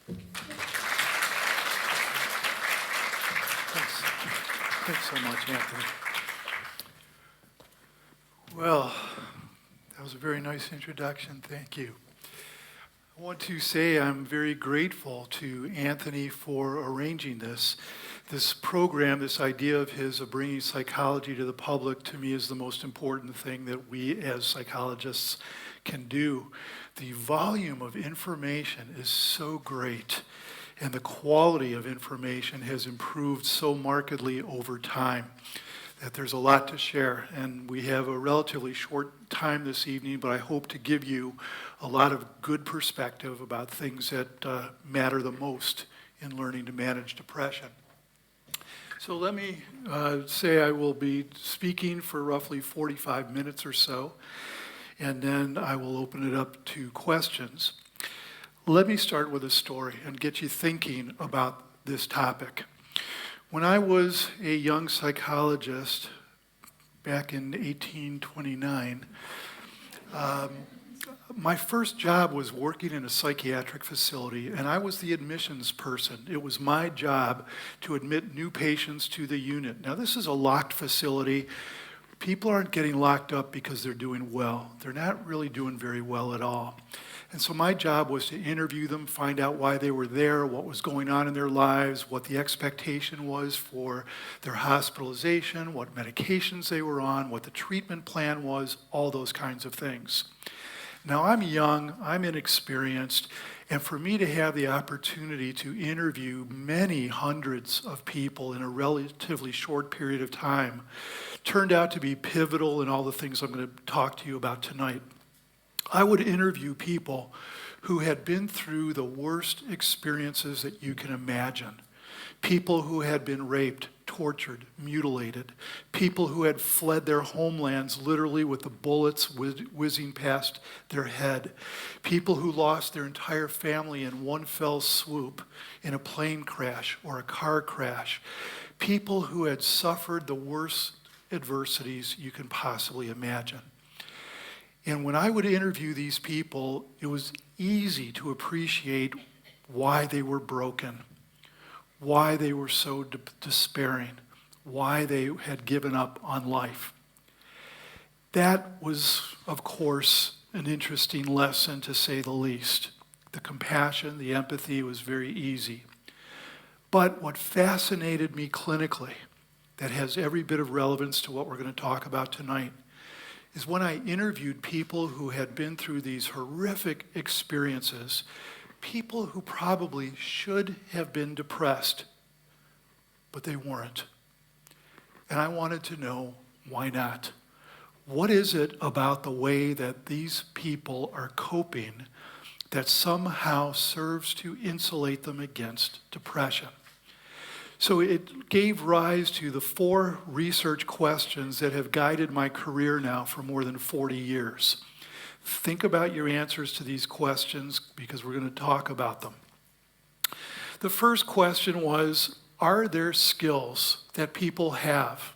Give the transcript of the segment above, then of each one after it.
Thanks. Thanks so much, Anthony. Well, that was a very nice introduction. Thank you. I want to say I'm very grateful to Anthony for arranging this. This program, this idea of his of bringing psychology to the public, to me is the most important thing that we as psychologists can do. The volume of information is so great, and the quality of information has improved so markedly over time that there's a lot to share. And we have a relatively short time this evening, but I hope to give you a lot of good perspective about things that matter the most in learning to manage depression. So let me say I will be speaking for roughly 45 minutes or so, and then I will open it up to questions. Let me start with a story and get you thinking about this topic. When I was a young psychologist back in 1829, my first job was working in a psychiatric facility, and I was the admissions person. It was my job to admit new patients to the unit. Now, this is a locked facility. People aren't getting locked up because they're doing well. They're not really doing very well at all. And so my job was to interview them, find out why they were there, what was going on in their lives, what the expectation was for their hospitalization, what medications they were on, what the treatment plan was, all those kinds of things. Now, I'm young, I'm inexperienced, and for me to have the opportunity to interview many hundreds of people in a relatively short period of time turned out to be pivotal in all the things I'm going to talk to you about tonight. I would interview people who had been through the worst experiences that you can imagine. People who had been raped, tortured, mutilated. People who had fled their homelands literally with the bullets whizzing past their head. People who lost their entire family in one fell swoop in a plane crash or a car crash. People who had suffered the worst adversities you can possibly imagine. And when I would interview these people, it was easy to appreciate why they were broken, why they were so despairing, why they had given up on life. That was, of course, an interesting lesson, to say the least. The compassion, the empathy was very easy. But what fascinated me clinically, that has every bit of relevance to what we're going to talk about tonight, is when I interviewed people who had been through these horrific experiences, people who probably should have been depressed, but they weren't. And I wanted to know, why not? What is it about the way that these people are coping that somehow serves to insulate them against depression? So it gave rise to the 4 research questions that have guided my career now for more than 40 years. Think about your answers to these questions because we're going to talk about them. The first question was, are there skills that people have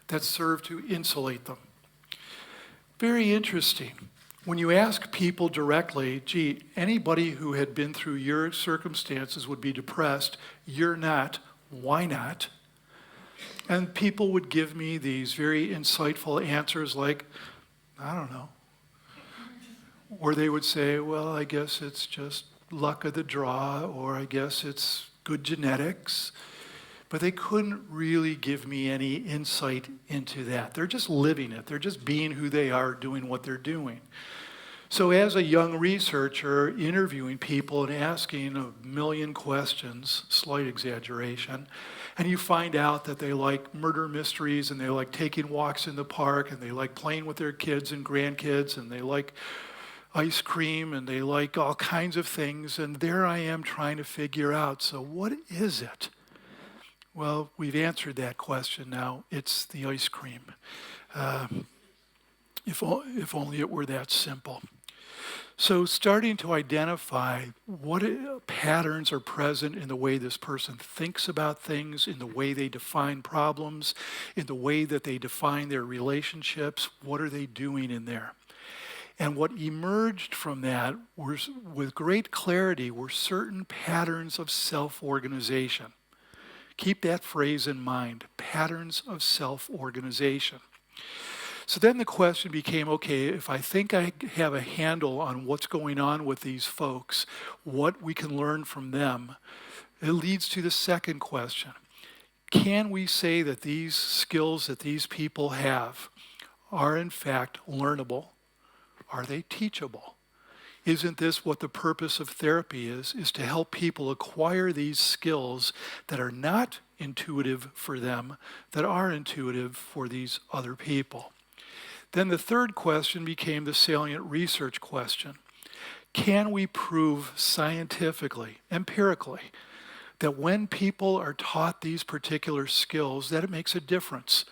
that serve to insulate them? Very interesting. When you ask people directly, gee, anybody who had been through your circumstances would be depressed, you're not. Why not? And people would give me these very insightful answers like, I don't know. Or they would say, well, I guess it's just luck of the draw, or I guess it's good genetics. But they couldn't really give me any insight into that. They're just living it. They're just being who they are, doing what they're doing. So as a young researcher, interviewing people and asking a million questions, slight exaggeration, and you find out that they like murder mysteries, and they like taking walks in the park, and they like playing with their kids and grandkids, and they like ice cream, and they like all kinds of things, and there I am trying to figure out, so what is it? Well, we've answered that question now. It's the ice cream. If only it were that simple. So starting to identify what patterns are present in the way this person thinks about things, in the way they define problems, in the way that they define their relationships, what are they doing in there? And what emerged from that was, with great clarity, were certain patterns of self-organization. Keep that phrase in mind, patterns of self-organization. So then the question became, okay, if I think I have a handle on what's going on with these folks, what we can learn from them, it leads to the second question. Can we say that these skills that these people have are in fact learnable? Are they teachable? Isn't this what the purpose of therapy is to help people acquire these skills that are not intuitive for them, that are intuitive for these other people? Then the third question became the salient research question. Can we prove scientifically, empirically, that when people are taught these particular skills, that it makes a difference,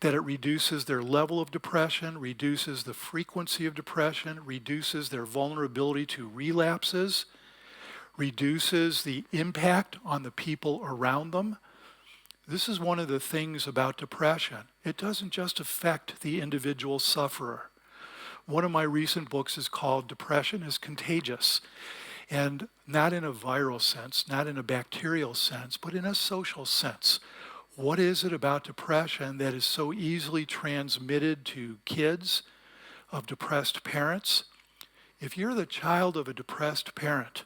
that it reduces their level of depression, reduces the frequency of depression, reduces their vulnerability to relapses, reduces the impact on the people around them? This is one of the things about depression. It doesn't just affect the individual sufferer. One of my recent books is called Depression is Contagious. And not in a viral sense, not in a bacterial sense, but in a social sense. What is it about depression that is so easily transmitted to kids of depressed parents? If you're the child of a depressed parent,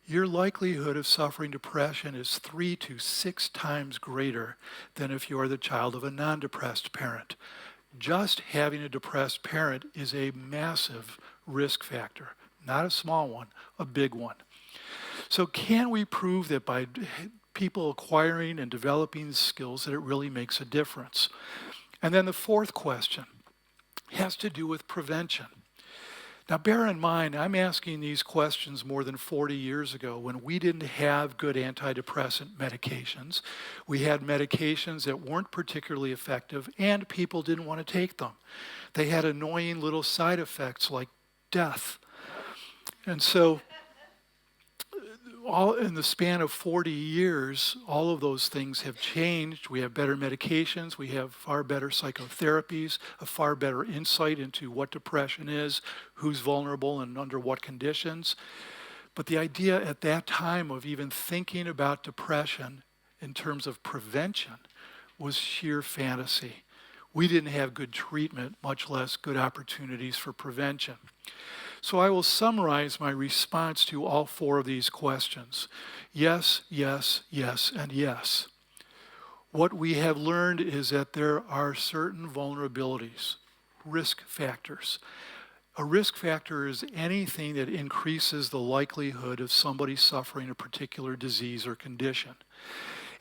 your likelihood of suffering depression is 3 to 6 times greater than if you are the child of a non-depressed parent. Just having a depressed parent is a massive risk factor. Not a small one, a big one. So can we prove that by people acquiring and developing the skills that it really makes a difference? And then the fourth question has to do with prevention. Now bear in mind, I'm asking these questions more than 40 years ago when we didn't have good antidepressant medications. We had medications that weren't particularly effective and people didn't want to take them. They had annoying little side effects like death. And so all in the span of 40 years, all of those things have changed. We have better medications, we have far better psychotherapies, a far better insight into what depression is, who's vulnerable and under what conditions. But the idea at that time of even thinking about depression in terms of prevention was sheer fantasy. We didn't have good treatment, much less good opportunities for prevention. So I will summarize my response to all 4 of these questions. Yes, yes, yes, and yes. What we have learned is that there are certain vulnerabilities, risk factors. A risk factor is anything that increases the likelihood of somebody suffering a particular disease or condition.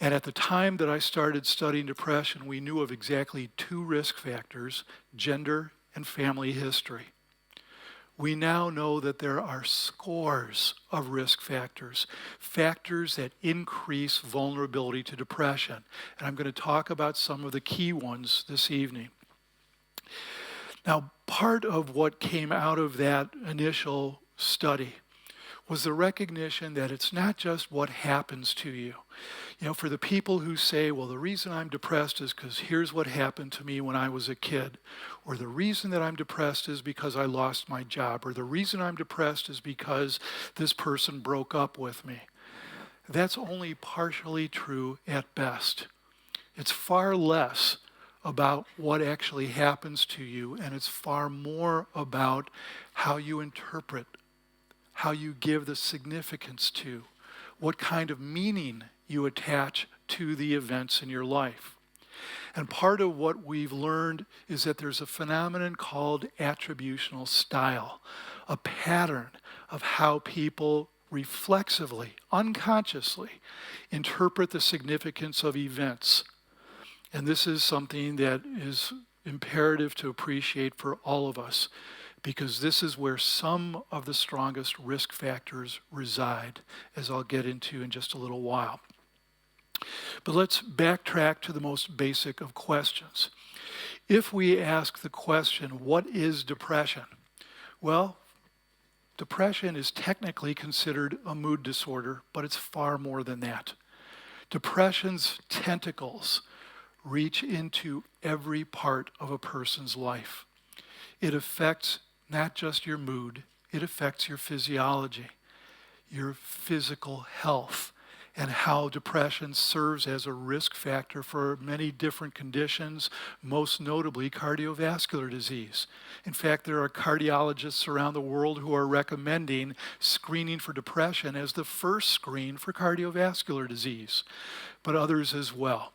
And at the time that I started studying depression, we knew of exactly 2 risk factors, gender and family history. We now know that there are scores of risk factors, factors that increase vulnerability to depression. And I'm going to talk about some of the key ones this evening. Now, part of what came out of that initial study was the recognition that it's not just what happens to you. You know, for the people who say, well, the reason I'm depressed is because here's what happened to me when I was a kid, or the reason that I'm depressed is because I lost my job, or the reason I'm depressed is because this person broke up with me. That's only partially true at best. It's far less about what actually happens to you, and it's far more about how you interpret, how you give the significance to, what kind of meaning you attach to the events in your life. And part of what we've learned is that there's a phenomenon called attributional style, a pattern of how people reflexively, unconsciously, interpret the significance of events. And this is something that is imperative to appreciate for all of us, because this is where some of the strongest risk factors reside, as I'll get into in just a little while. But let's backtrack to the most basic of questions. If we ask the question, what is depression? Well, depression is technically considered a mood disorder, but it's far more than that. Depression's tentacles reach into every part of a person's life. It affects not just your mood. It affects your physiology, your physical health, and how depression serves as a risk factor for many different conditions, most notably cardiovascular disease. In fact, there are cardiologists around the world who are recommending screening for depression as the first screen for cardiovascular disease, but others as well.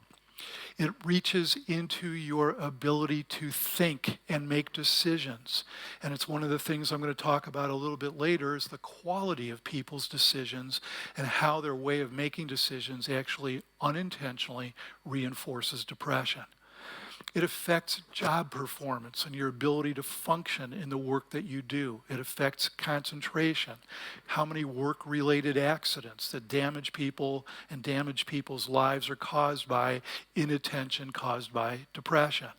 It reaches into your ability to think and make decisions. And it's one of the things I'm going to talk about a little bit later is the quality of people's decisions and how their way of making decisions actually unintentionally reinforces depression. It affects job performance and your ability to function in the work that you do. It affects concentration, how many work-related accidents that damage people and damage people's lives are caused by inattention caused by depression.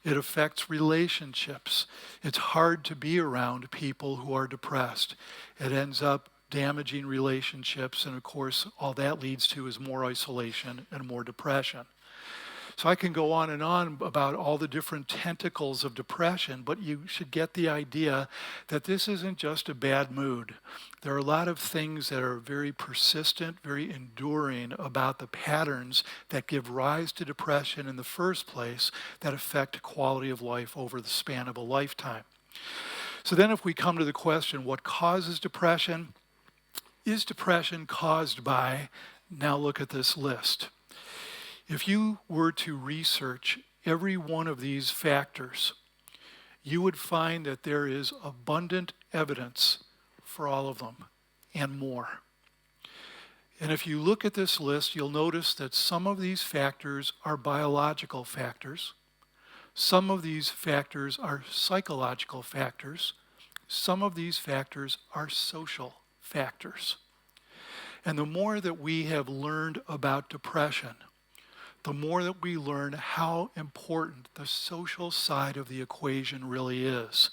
It affects relationships. It's hard to be around people who are depressed. It ends up damaging relationships, and of course, all that leads to is more isolation and more depression. So I can go on and on about all the different tentacles of depression, but you should get the idea that this isn't just a bad mood. There are a lot of things that are very persistent, very enduring about the patterns that give rise to depression in the first place that affect quality of life over the span of a lifetime. So then if we come to the question, what causes depression? Is depression caused by, now look at this list. If you were to research every one of these factors, you would find that there is abundant evidence for all of them and more. And if you look at this list, you'll notice that some of these factors are biological factors. Some of these factors are psychological factors. Some of these factors are social factors. And the more that we have learned about depression, the more that we learn how important the social side of the equation really is.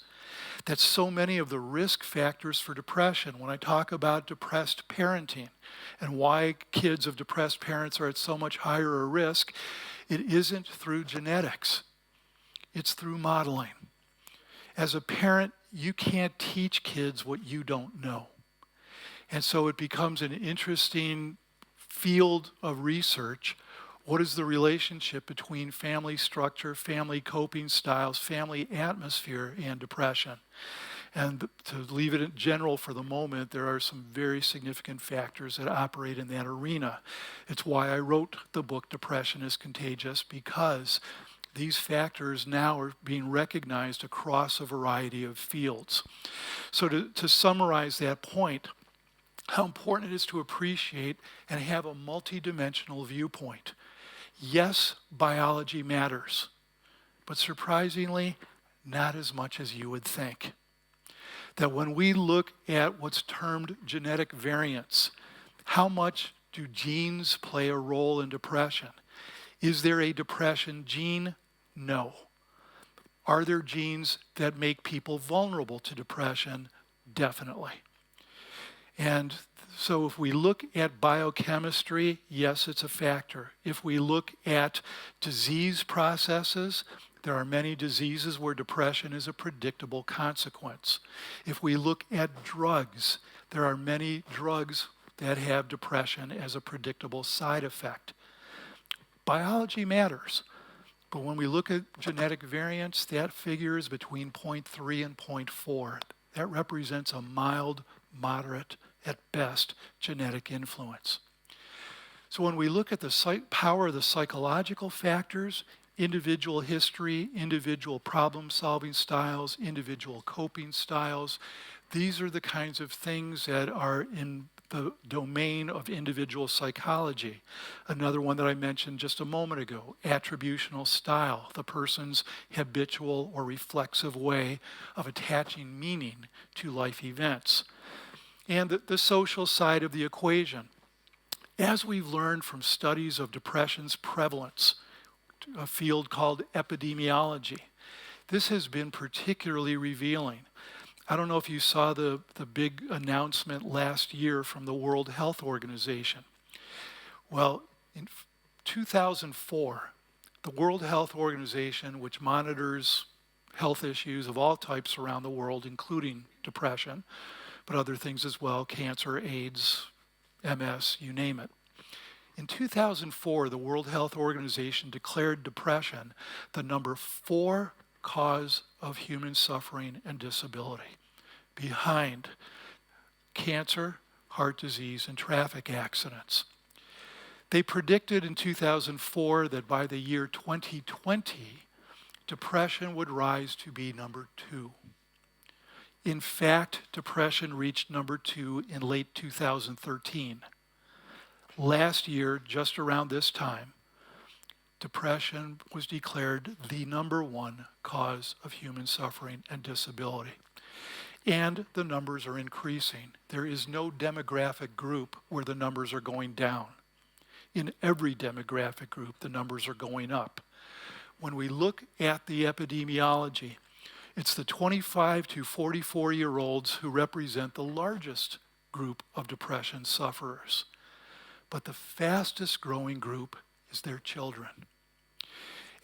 That so many of the risk factors for depression, when I talk about depressed parenting and why kids of depressed parents are at so much higher a risk, it isn't through genetics. It's through modeling. As a parent, you can't teach kids what you don't know. And so it becomes an interesting field of research. What is the relationship between family structure, family coping styles, family atmosphere, and depression? And to leave it in general for the moment, there are some very significant factors that operate in that arena. It's why I wrote the book, Depression is Contagious, because these factors now are being recognized across a variety of fields. So to summarize that point, how important it is to appreciate and have a multidimensional viewpoint. Yes, biology matters, but surprisingly, not as much as you would think. That when we look at what's termed genetic variants, how much do genes play a role in depression? Is there a depression gene? No. Are there genes that make people vulnerable to depression? Definitely. And so if we look at biochemistry, yes, it's a factor. If we look at disease processes, there are many diseases where depression is a predictable consequence. If we look at drugs, there are many drugs that have depression as a predictable side effect. Biology matters, but when we look at genetic variants, that figure is between 0.3 and 0.4. That represents a mild, moderate, at best, genetic influence. So when we look at the power of the psychological factors, individual history, individual problem-solving styles, individual coping styles, these are the kinds of things that are in the domain of individual psychology. Another one that I mentioned just a moment ago, attributional style, the person's habitual or reflexive way of attaching meaning to life events. And the social side of the equation. As we've learned from studies of depression's prevalence, a field called epidemiology, this has been particularly revealing. I don't know if you saw the big announcement last year from the World Health Organization. Well, in 2004, the World Health Organization, which monitors health issues of all types around the world, including depression, but other things as well, cancer, AIDS, MS, you name it. In 2004, the World Health Organization declared depression the number 4 cause of human suffering and disability, behind cancer, heart disease, and traffic accidents. They predicted in 2004 that by the year 2020, depression would rise to be number 2. In fact, depression reached number 2 in late 2013. Last year, just around this time, depression was declared the number 1 cause of human suffering and disability. And the numbers are increasing. There is no demographic group where the numbers are going down. In every demographic group, the numbers are going up. When we look at the epidemiology, it's the 25 to 44-year-olds who represent the largest group of depression sufferers. But the fastest growing group is their children.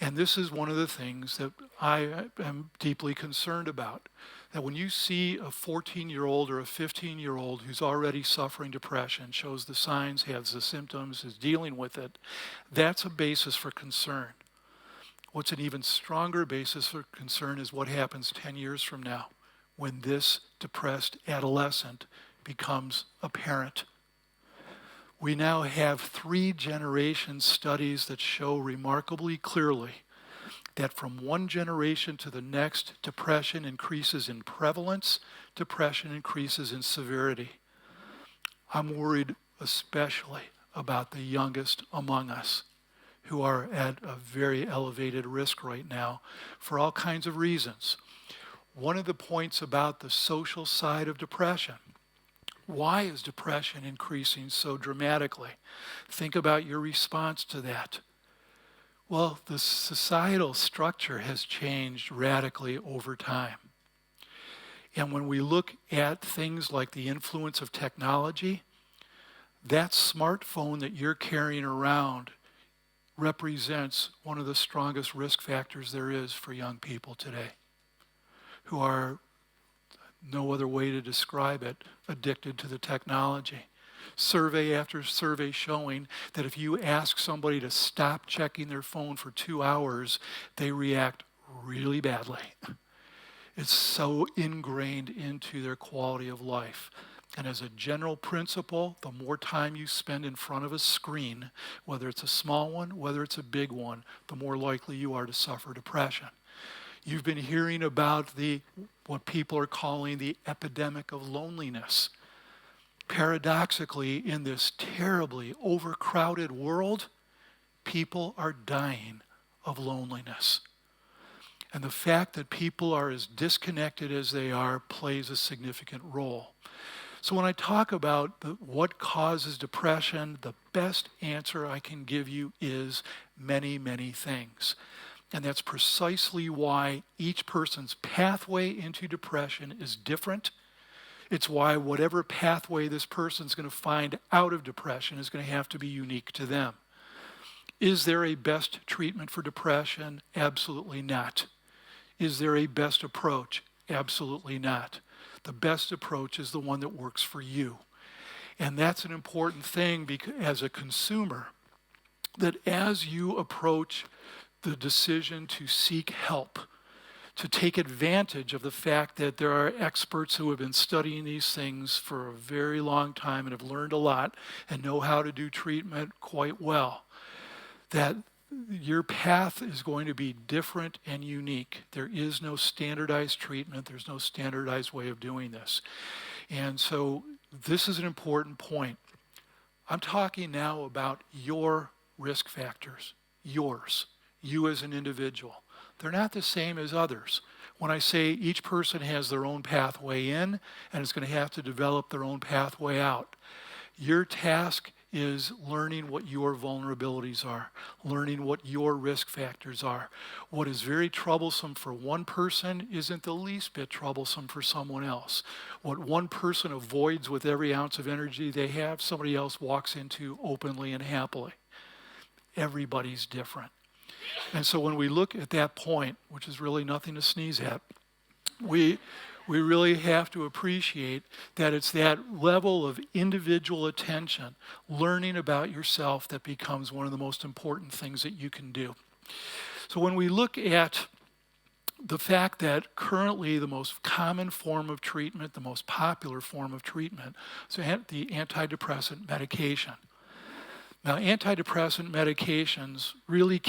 And this is one of the things that I am deeply concerned about. That when you see a 14-year-old or a 15-year-old who's already suffering depression, shows the signs, has the symptoms, is dealing with it, that's a basis for concern. What's an even stronger basis for concern is what happens 10 years from now when this depressed adolescent becomes a parent. We now have 3-generation studies that show remarkably clearly that from one generation to the next, depression increases in prevalence, depression increases in severity. I'm worried especially about the youngest among us, who are at a very elevated risk right now for all kinds of reasons. One of the points about the social side of depression, why is depression increasing so dramatically? Think about your response to that. Well, the societal structure has changed radically over time. And when we look at things like the influence of technology, that smartphone that you're carrying around represents one of the strongest risk factors there is for young people today, who are, no other way to describe it, addicted to the technology. Survey after survey showing that if you ask somebody to stop checking their phone for 2 hours, they react really badly. It's so ingrained into their quality of life. And as a general principle, the more time you spend in front of a screen, whether it's a small one, whether it's a big one, the more likely you are to suffer depression. You've been hearing about what people are calling the epidemic of loneliness. Paradoxically, in this terribly overcrowded world, people are dying of loneliness. And the fact that people are as disconnected as they are plays a significant role. So when I talk about what causes depression, the best answer I can give you is many, many things. And that's precisely why each person's pathway into depression is different. It's why whatever pathway this person's going to find out of depression is going to have to be unique to them. Is there a best treatment for depression? Absolutely not. Is there a best approach? Absolutely not. The best approach is the one that works for you. And that's an important thing because, as a consumer, that as you approach the decision to seek help, to take advantage of the fact that there are experts who have been studying these things for a very long time and have learned a lot and know how to do treatment quite well, that your path is going to be different and unique. There is no standardized treatment. There's no standardized way of doing this. And so this is an important point. I'm talking now about your risk factors, yours, you as an individual. They're not the same as others. When I say each person has their own pathway in and is going to have to develop their own pathway out, your task is learning what your vulnerabilities are, learning what your risk factors are. What is very troublesome for one person isn't the least bit troublesome for someone else. What one person avoids with every ounce of energy they have, somebody else walks into openly and happily. Everybody's different. And so when we look at that point, which is really nothing to sneeze at, we really have to appreciate that it's that level of individual attention, learning about yourself, that becomes one of the most important things that you can do. So when we look at the fact that currently the most common form of treatment, the most popular form of treatment, is the antidepressant medication. Now, antidepressant medications really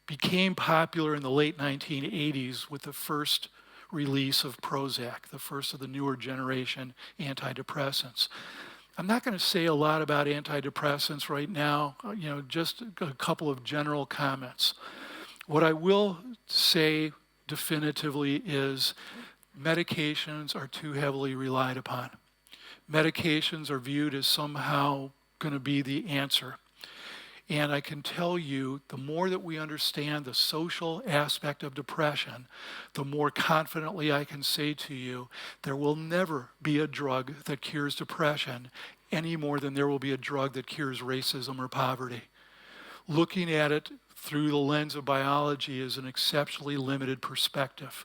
became popular in the late 1980s with the first release of Prozac, the first of the newer generation antidepressants. I'm not going to say a lot about antidepressants right now, just a couple of general comments. What I will say definitively is medications are too heavily relied upon. Medications are viewed as somehow going to be the answer. And I can tell you, the more that we understand the social aspect of depression, the more confidently I can say to you, there will never be a drug that cures depression any more than there will be a drug that cures racism or poverty. Looking at it through the lens of biology is an exceptionally limited perspective.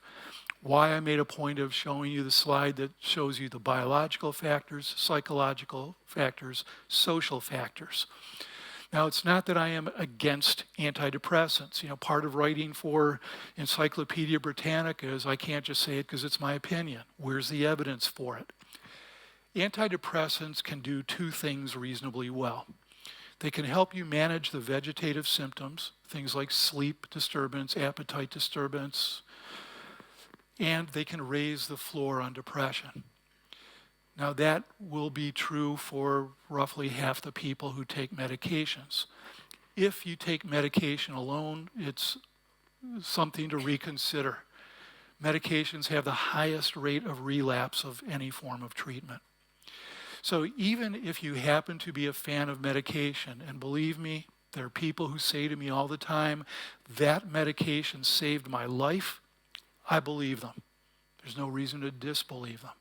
Why I made a point of showing you the slide that shows you the biological factors, psychological factors, social factors. Now, it's not that I am against antidepressants. Part of writing for Encyclopedia Britannica is I can't just say it because it's my opinion. Where's the evidence for it? Antidepressants can do two things reasonably well. They can help you manage the vegetative symptoms, things like sleep disturbance, appetite disturbance, and they can raise the floor on depression. Now, that will be true for roughly half the people who take medications. If you take medication alone, it's something to reconsider. Medications have the highest rate of relapse of any form of treatment. So even if you happen to be a fan of medication, and believe me, there are people who say to me all the time, that medication saved my life, I believe them. There's no reason to disbelieve them.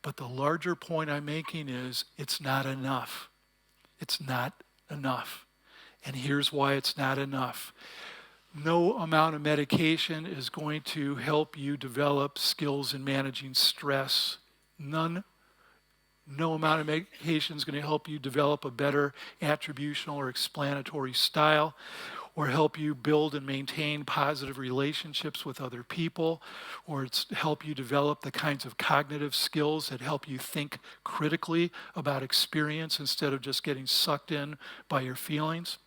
But the larger point I'm making is it's not enough. It's not enough. And here's why it's not enough. No amount of medication is going to help you develop skills in managing stress. No amount of medication is going to help you develop a better attributional or explanatory style, or help you build and maintain positive relationships with other people, or it's help you develop the kinds of cognitive skills that help you think critically about experience instead of just getting sucked in by your feelings.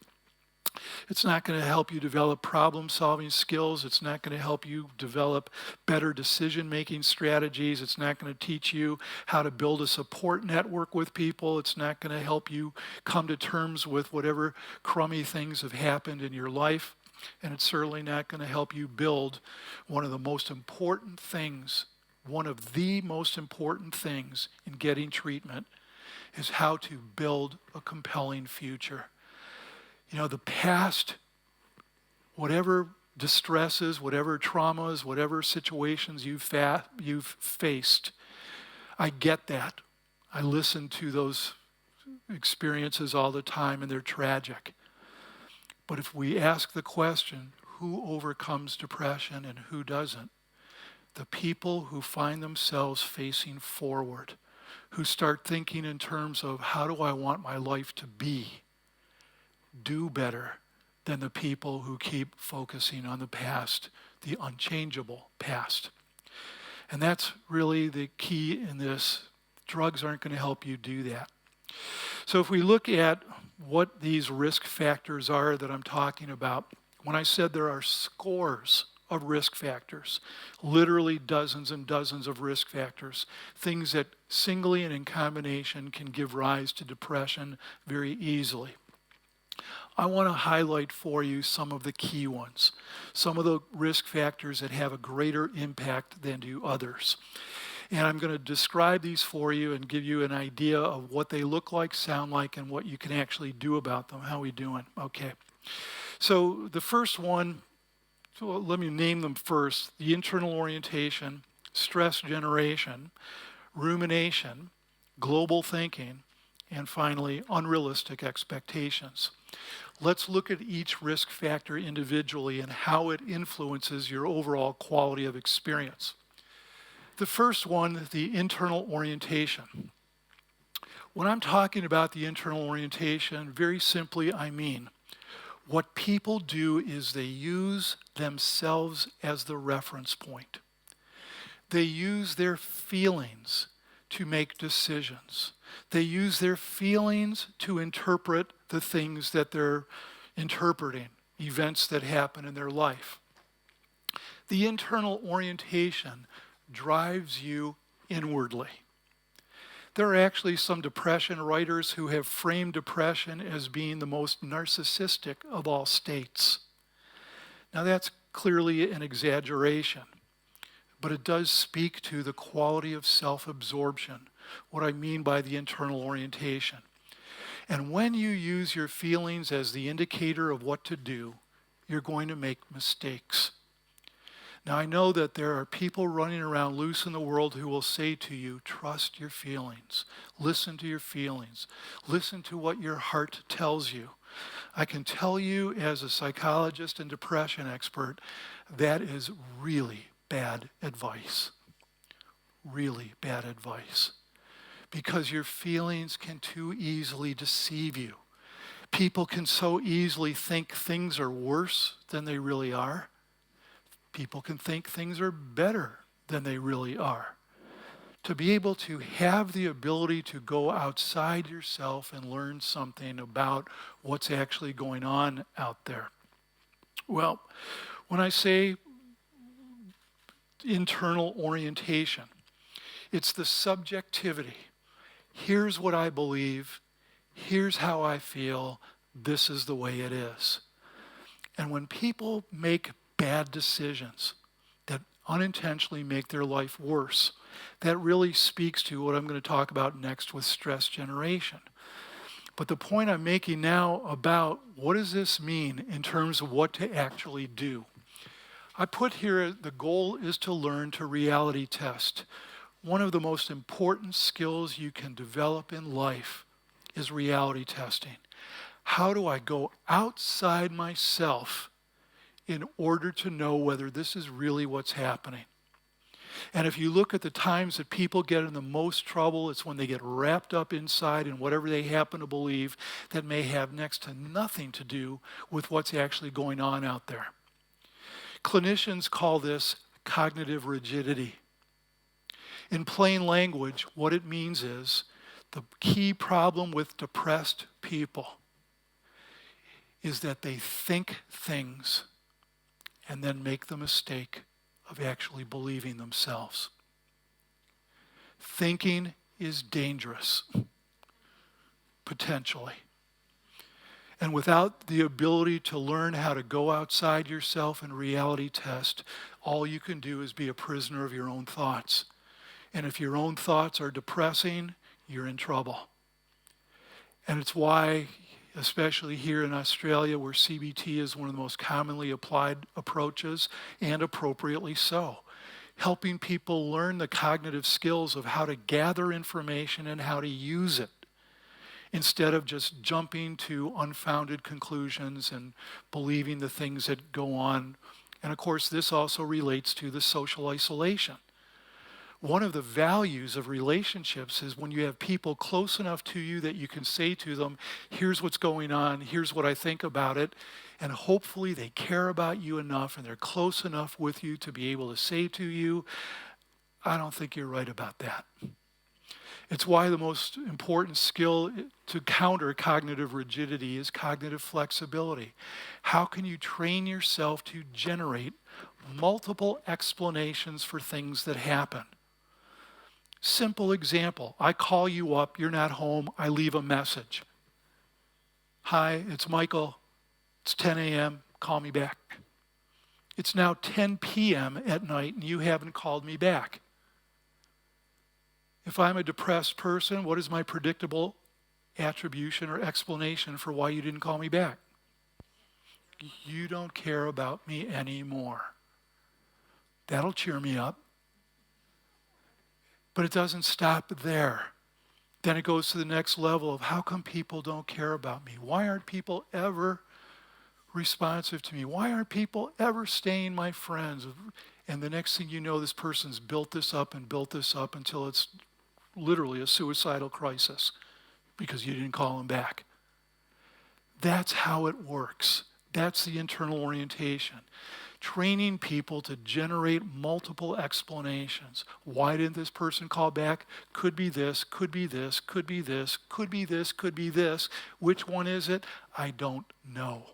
It's not going to help you develop problem-solving skills. It's not going to help you develop better decision-making strategies. It's not going to teach you how to build a support network with people. It's not going to help you come to terms with whatever crummy things have happened in your life. And it's certainly not going to help you build one of the most important things in getting treatment is how to build a compelling future. The past, whatever distresses, whatever traumas, whatever situations you've faced, I get that. I listen to those experiences all the time, and they're tragic. But if we ask the question, who overcomes depression and who doesn't? The people who find themselves facing forward, who start thinking in terms of how do I want my life to be, do better than the people who keep focusing on the past, the unchangeable past. And that's really the key in this. Drugs aren't going to help you do that. So if we look at what these risk factors are that I'm talking about, when I said there are scores of risk factors, literally dozens and dozens of risk factors, things that singly and in combination can give rise to depression very easily. I want to highlight for you some of the key ones, some of the risk factors that have a greater impact than do others. And I'm going to describe these for you and give you an idea of what they look like, sound like, and what you can actually do about them. How are we doing? Okay. So the first one, so let me name them first: the internal orientation, stress generation, rumination, global thinking, and finally, unrealistic expectations. Let's look at each risk factor individually and how it influences your overall quality of experience. The first one, the internal orientation. When I'm talking about the internal orientation, very simply, I mean what people do is they use themselves as the reference point. They use their feelings to make decisions. They use their feelings to interpret the things that they're interpreting, events that happen in their life. The internal orientation drives you inwardly. There are actually some depression writers who have framed depression as being the most narcissistic of all states. Now that's clearly an exaggeration, but it does speak to the quality of self-absorption, what I mean by the internal orientation. And when you use your feelings as the indicator of what to do, you're going to make mistakes. Now, I know that there are people running around loose in the world who will say to you, trust your feelings. Listen to your feelings. Listen to what your heart tells you. I can tell you as a psychologist and depression expert, that is really bad advice. Really bad advice. Because your feelings can too easily deceive you. People can so easily think things are worse than they really are. People can think things are better than they really are. To be able to have the ability to go outside yourself and learn something about what's actually going on out there. Well, when I say internal orientation, it's the subjectivity. Here's what I believe. Here's how I feel. This is the way it is. And when people make bad decisions that unintentionally make their life worse, that really speaks to what I'm going to talk about next with stress generation. But the point I'm making now about what does this mean in terms of what to actually do. I put here the goal is to learn to reality test. One of the most important skills you can develop in life is reality testing. How do I go outside myself in order to know whether this is really what's happening? And if you look at the times that people get in the most trouble, it's when they get wrapped up inside in whatever they happen to believe that may have next to nothing to do with what's actually going on out there. Clinicians call this cognitive rigidity. In plain language, what it means is the key problem with depressed people is that they think things and then make the mistake of actually believing themselves. Thinking is dangerous, potentially. And without the ability to learn how to go outside yourself and reality test, all you can do is be a prisoner of your own thoughts. And if your own thoughts are depressing, you're in trouble. And it's why, especially here in Australia, where CBT is one of the most commonly applied approaches, and appropriately so, helping people learn the cognitive skills of how to gather information and how to use it, instead of just jumping to unfounded conclusions and believing the things that go on. And of course, this also relates to the social isolation. One of the values of relationships is when you have people close enough to you that you can say to them, here's what's going on, here's what I think about it, and hopefully they care about you enough and they're close enough with you to be able to say to you, I don't think you're right about that. It's why the most important skill to counter cognitive rigidity is cognitive flexibility. How can you train yourself to generate multiple explanations for things that happen? Simple example, I call you up, you're not home, I leave a message. Hi, it's Michael, it's 10 a.m., call me back. It's now 10 p.m. at night and you haven't called me back. If I'm a depressed person, what is my predictable attribution or explanation for why you didn't call me back? You don't care about me anymore. That'll cheer me up. But it doesn't stop there. Then it goes to the next level of how come people don't care about me? Why aren't people ever responsive to me? Why aren't people ever staying my friends? And the next thing you know, this person's built this up and built this up until it's literally a suicidal crisis because you didn't call them back. That's how it works. That's the internal orientation. Training people to generate multiple explanations. Why didn't this person call back? Could be this, could be this, could be this, could be this, could be this. Which one is it? I don't know.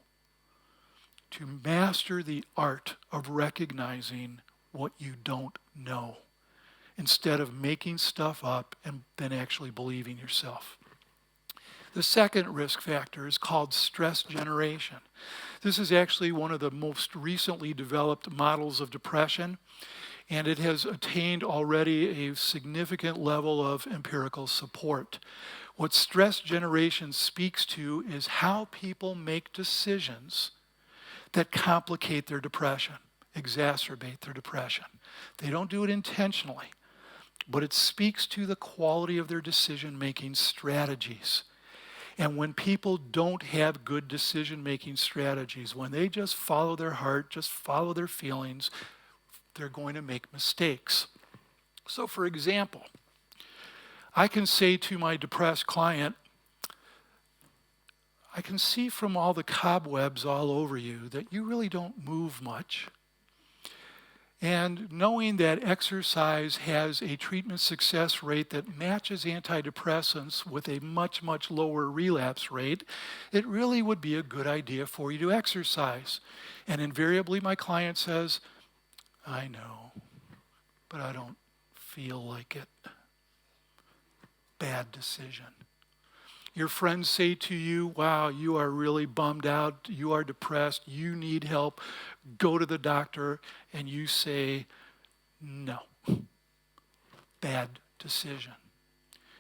To master the art of recognizing what you don't know instead of making stuff up and then actually believing yourself. The second risk factor is called stress generation. This is actually one of the most recently developed models of depression, and it has attained already a significant level of empirical support. What stress generation speaks to is how people make decisions that complicate their depression, exacerbate their depression. They don't do it intentionally, but it speaks to the quality of their decision-making strategies. And when people don't have good decision-making strategies, when they just follow their heart, just follow their feelings, they're going to make mistakes. So for example, I can say to my depressed client, I can see from all the cobwebs all over you that you really don't move much. And knowing that exercise has a treatment success rate that matches antidepressants with a much, much lower relapse rate, it really would be a good idea for you to exercise. And invariably my client says, I know, but I don't feel like it. Bad decision. Your friends say to you, wow, you are really bummed out, you are depressed, you need help, go to the doctor, and you say, no. Bad decision.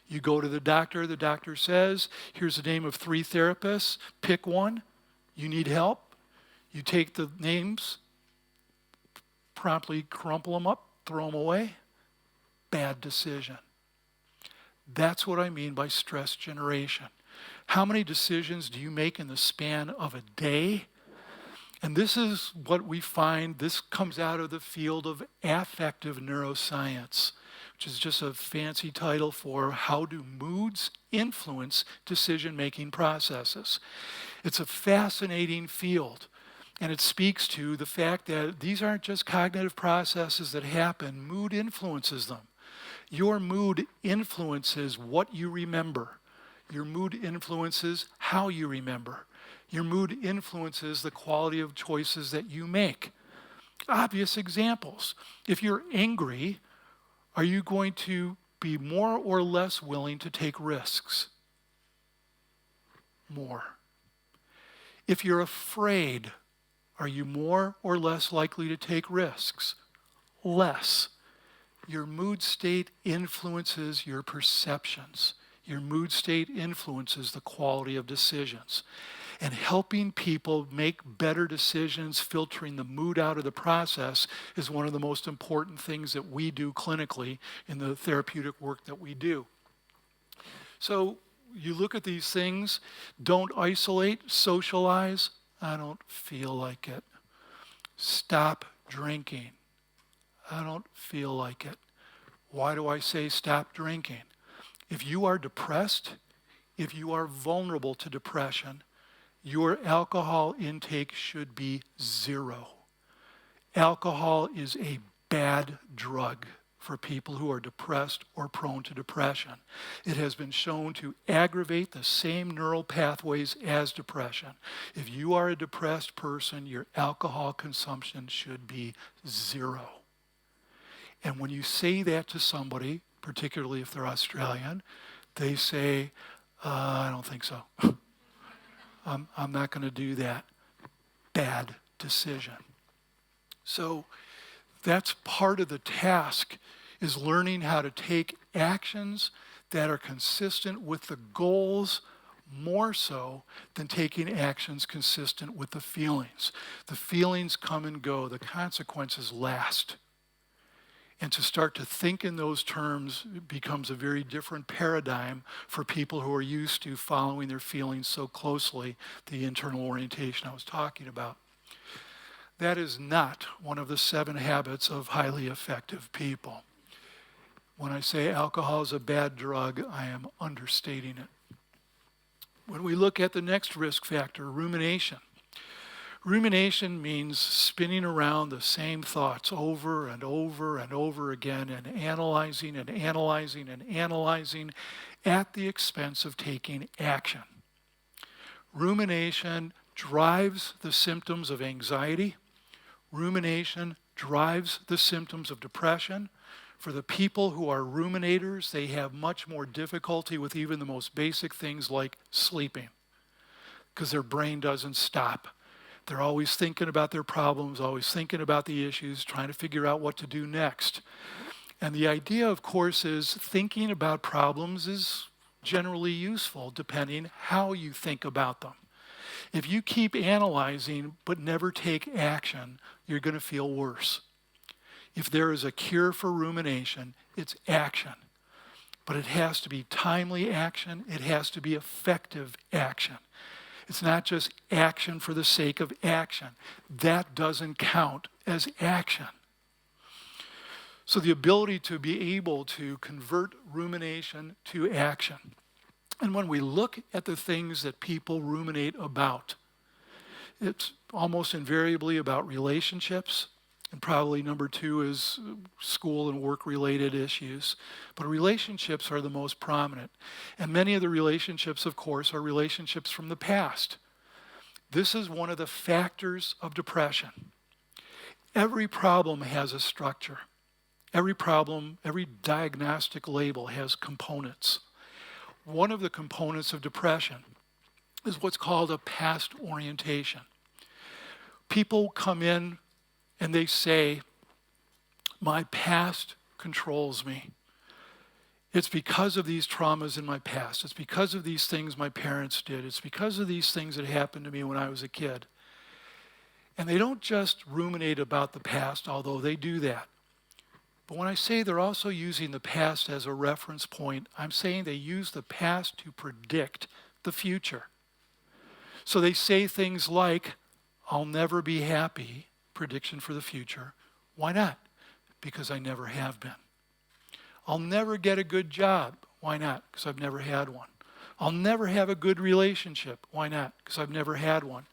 You go to the doctor says, here's the name of 3 therapists, pick one, you need help. You take the names, promptly crumple them up, throw them away. Bad decision. That's what I mean by stress generation. How many decisions do you make in the span of a day? And this is what we find, this comes out of the field of affective neuroscience, which is just a fancy title for how do moods influence decision-making processes. It's a fascinating field, and it speaks to the fact that these aren't just cognitive processes that happen, mood influences them. Your mood influences what you remember. Your mood influences how you remember. Your mood influences the quality of choices that you make. Obvious examples. If you're angry, are you going to be more or less willing to take risks? More. If you're afraid, are you more or less likely to take risks? Less. Your mood state influences your perceptions. Your mood state influences the quality of decisions. And helping people make better decisions, filtering the mood out of the process, is one of the most important things that we do clinically in the therapeutic work that we do. So you look at these things, don't isolate, socialize. I don't feel like it. Stop drinking. I don't feel like it. Why do I say stop drinking? If you are depressed, if you are vulnerable to depression, your alcohol intake should be 0. Alcohol is a bad drug for people who are depressed or prone to depression. It has been shown to aggravate the same neural pathways as depression. If you are a depressed person, your alcohol consumption should be 0. And when you say that to somebody, particularly if they're Australian, they say, I don't think so. I'm not going to do that. Bad decision. So that's part of the task, is learning how to take actions that are consistent with the goals more so than taking actions consistent with the feelings. The feelings come and go. The consequences last. And to start to think in those terms becomes a very different paradigm for people who are used to following their feelings so closely, the internal orientation I was talking about. That is not one of the 7 habits of highly effective people. When I say alcohol is a bad drug, I am understating it. When we look at the next risk factor, rumination. Rumination means spinning around the same thoughts over and over and over again and analyzing and analyzing and analyzing at the expense of taking action. Rumination drives the symptoms of anxiety. Rumination drives the symptoms of depression. For the people who are ruminators, they have much more difficulty with even the most basic things like sleeping because their brain doesn't stop. They're always thinking about their problems, always thinking about the issues, trying to figure out what to do next. And the idea, of course, is thinking about problems is generally useful depending how you think about them. If you keep analyzing but never take action, you're going to feel worse. If there is a cure for rumination, it's action. But it has to be timely action. It has to be effective action. It's not just action for the sake of action. That doesn't count as action. So the ability to be able to convert rumination to action. And when we look at the things that people ruminate about, it's almost invariably about relationships. And probably number 2 is school and work-related issues. But relationships are the most prominent. And many of the relationships, of course, are relationships from the past. This is one of the factors of depression. Every problem has a structure. Every problem, every diagnostic label has components. One of the components of depression is what's called a past orientation. People come in and they say, my past controls me. It's because of these traumas in my past. It's because of these things my parents did. It's because of these things that happened to me when I was a kid. And they don't just ruminate about the past, although they do that. But when I say they're also using the past as a reference point, I'm saying they use the past to predict the future. So they say things like, I'll never be happy, prediction for the future. Why not? Because I never have been. I'll never get a good job. Why not? Because I've never had one. I'll never have a good relationship. Why not? Because I've never had one.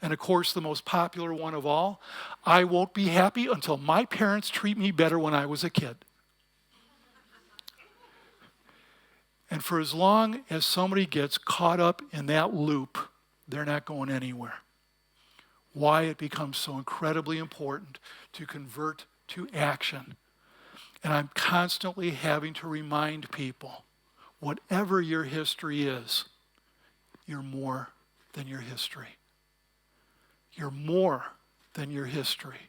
And of course, the most popular one of all, I won't be happy until my parents treat me better when I was a kid. And for as long as somebody gets caught up in that loop, they're not going anywhere. Why it becomes so incredibly important to convert to action. And I'm constantly having to remind people, whatever your history is, you're more than your history. You're more than your history.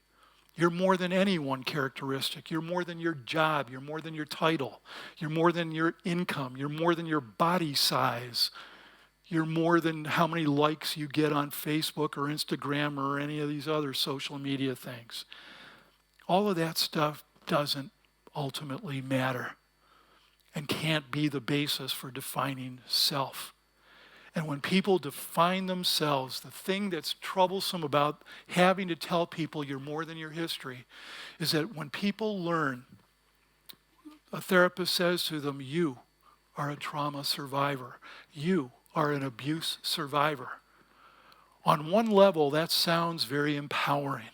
You're more than any one characteristic. You're more than your job. You're more than your title. You're more than your income. You're more than your body size. You're more than how many likes you get on Facebook or Instagram or any of these other social media things. All of that stuff doesn't ultimately matter and can't be the basis for defining self. And when people define themselves, the thing that's troublesome about having to tell people you're more than your history is that when people learn, a therapist says to them, you are a trauma survivor. You are an abuse survivor. On one level, that sounds very empowering.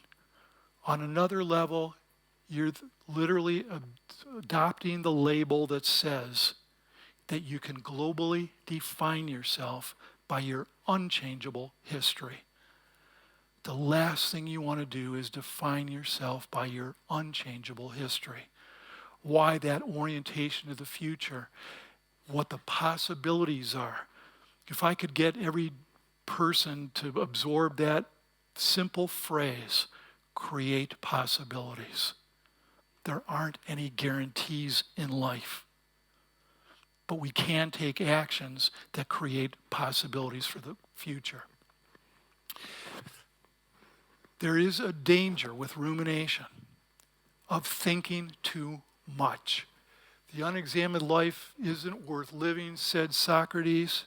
On another level, you're literally adopting the label that says that you can globally define yourself by your unchangeable history. The last thing you want to do is define yourself by your unchangeable history. Why that orientation to the future, what the possibilities are. If I could get every person to absorb that simple phrase, create possibilities. There aren't any guarantees in life. But we can take actions that create possibilities for the future. There is a danger with rumination. of thinking too much. The unexamined life isn't worth living, said Socrates.